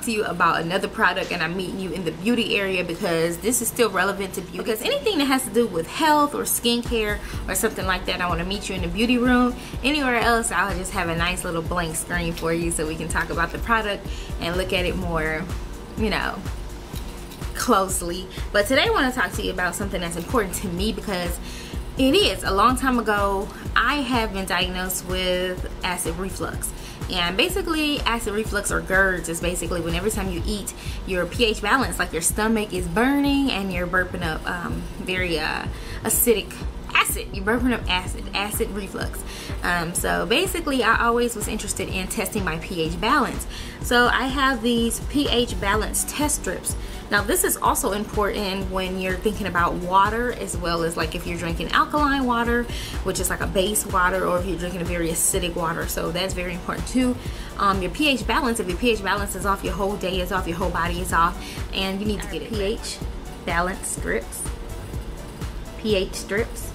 to you about another product, and I'm meeting you in the beauty area because this is still relevant to beauty. Because anything that has to do with health or skincare or something like that, I want to meet you in the beauty room. Anywhere else, I'll just have a nice little blank screen for you so we can talk about the product and look at it more, you know, closely. But today I want to talk to you about something that's important to me because it is. A long time ago, I have been diagnosed with acid reflux. And basically, acid reflux or GERD is basically when every time you eat, your pH balance, like your stomach is burning and you're burping up very acidic acid. You're burping up acid reflux. So basically, I always was interested in testing my pH balance. So I have these pH balance test strips. Now this is also important when you're thinking about water, as well as like if you're drinking alkaline water, which is like a base water, or if you're drinking a very acidic water. So that's very important too. Your pH balance, if your pH balance is off, your whole day is off, your whole body is off, and you need to get it. pH balance strips. pH strips.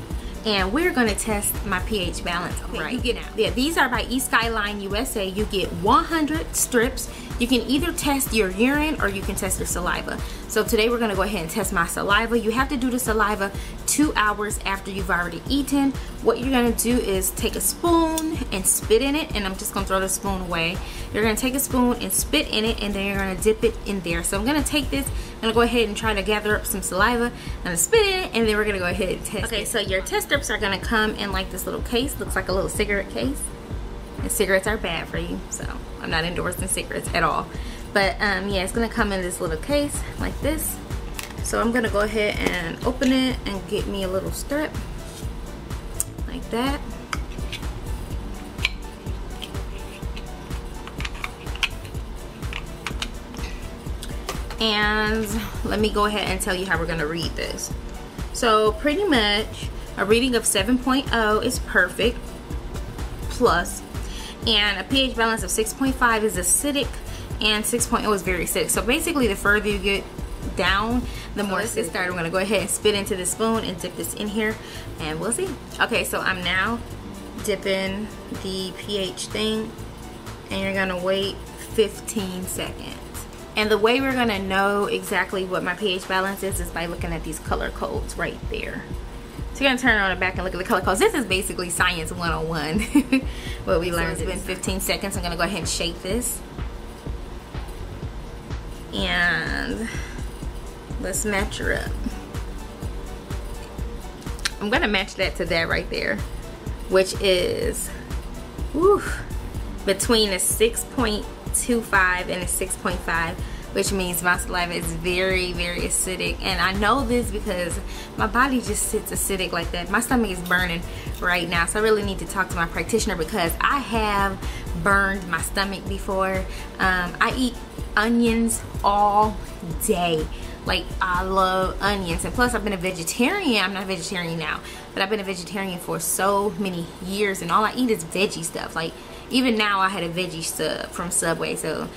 And we're gonna test my pH balance right now. Yeah, these are by E-skyline USA. You get 100 strips. You can either test your urine or you can test your saliva. So today we're gonna go ahead and test my saliva. You have to do the saliva 2 hours after you've already eaten. What you're gonna do is take a spoon and spit in it, and I'm just gonna throw the spoon away. You're gonna take a spoon and spit in it, and then you're gonna dip it in there. So I'm gonna take this, I'm gonna go ahead and try to gather up some saliva. I'm gonna spit in it, and then we're gonna go ahead and test it. Okay, so your test strips are gonna come in like this little case. Looks like a little cigarette case. And cigarettes are bad for you, so I'm not endorsing cigarettes at all. But yeah, it's gonna come in this little case like this. So I'm gonna go ahead and open it and get me a little strip like that. And let me go ahead and tell you how we're gonna read this. So pretty much a reading of 7.0 is perfect plus, and a pH balance of 6.5 is acidic, and 6.0 is very acidic. So basically, the further you get down, the more acidic. Started. I'm gonna go ahead and spit into the spoon and dip this in here, and we'll see. Okay, so I'm now dipping the pH thing, and you're gonna wait 15 seconds. And the way we're gonna know exactly what my pH balance is by looking at these color codes right there. So you're gonna turn on the back and look at the color codes. This is basically science 101. What we learned. So it's been 15 seconds. I'm gonna go ahead and shake this. And let's match her up. I'm gonna match that to that right there, which is between a 6.25 and a 6.5, which means my saliva is very, very acidic. And I know this because my body just sits acidic like that. My stomach is burning right now, so I really need to talk to my practitioner because I have burned my stomach before. I eat onions all day. Like, I love onions, and plus I've been a vegetarian. I'm not a vegetarian now, but I've been a vegetarian for so many years, and all I eat is veggie stuff. Like, even now I had a veggie sub from Subway, so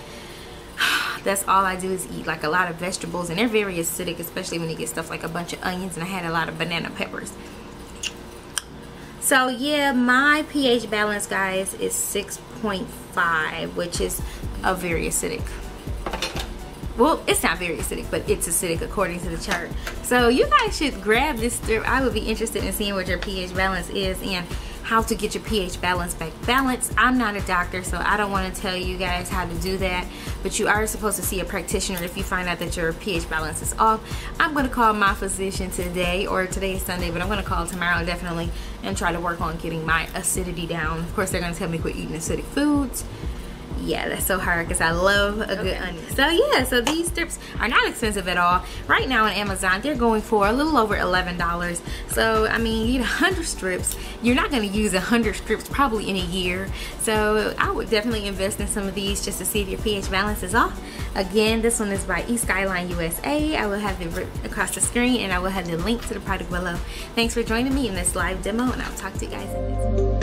that's all I do is eat like a lot of vegetables, and they're very acidic, especially when you get stuff like a bunch of onions, and I had a lot of banana peppers. So yeah, my pH balance, guys, is 6.5, which is a very acidic. Well, it's not very acidic, but it's acidic according to the chart. So you guys should grab this strip. I would be interested in seeing what your pH balance is and how to get your pH balance back balanced. I'm not a doctor, so I don't want to tell you guys how to do that, but you are supposed to see a practitioner if you find out that your pH balance is off. I'm going to call my physician today, or today is Sunday, but I'm going to call tomorrow definitely and try to work on getting my acidity down. Of course, they're going to tell me quit eating acidic foods. Yeah, that's so hard because I love a good onion. So yeah, so these strips are not expensive at all. Right now on Amazon, they're going for a little over $11. So I mean, you know, 100 strips. You're not going to use 100 strips probably in a year. So I would definitely invest in some of these just to see if your pH balance is off. Again, this one is by E-skyline USA. I will have it across the screen, and I will have the link to the product below. Thanks for joining me in this live demo, and I'll talk to you guys in the next one.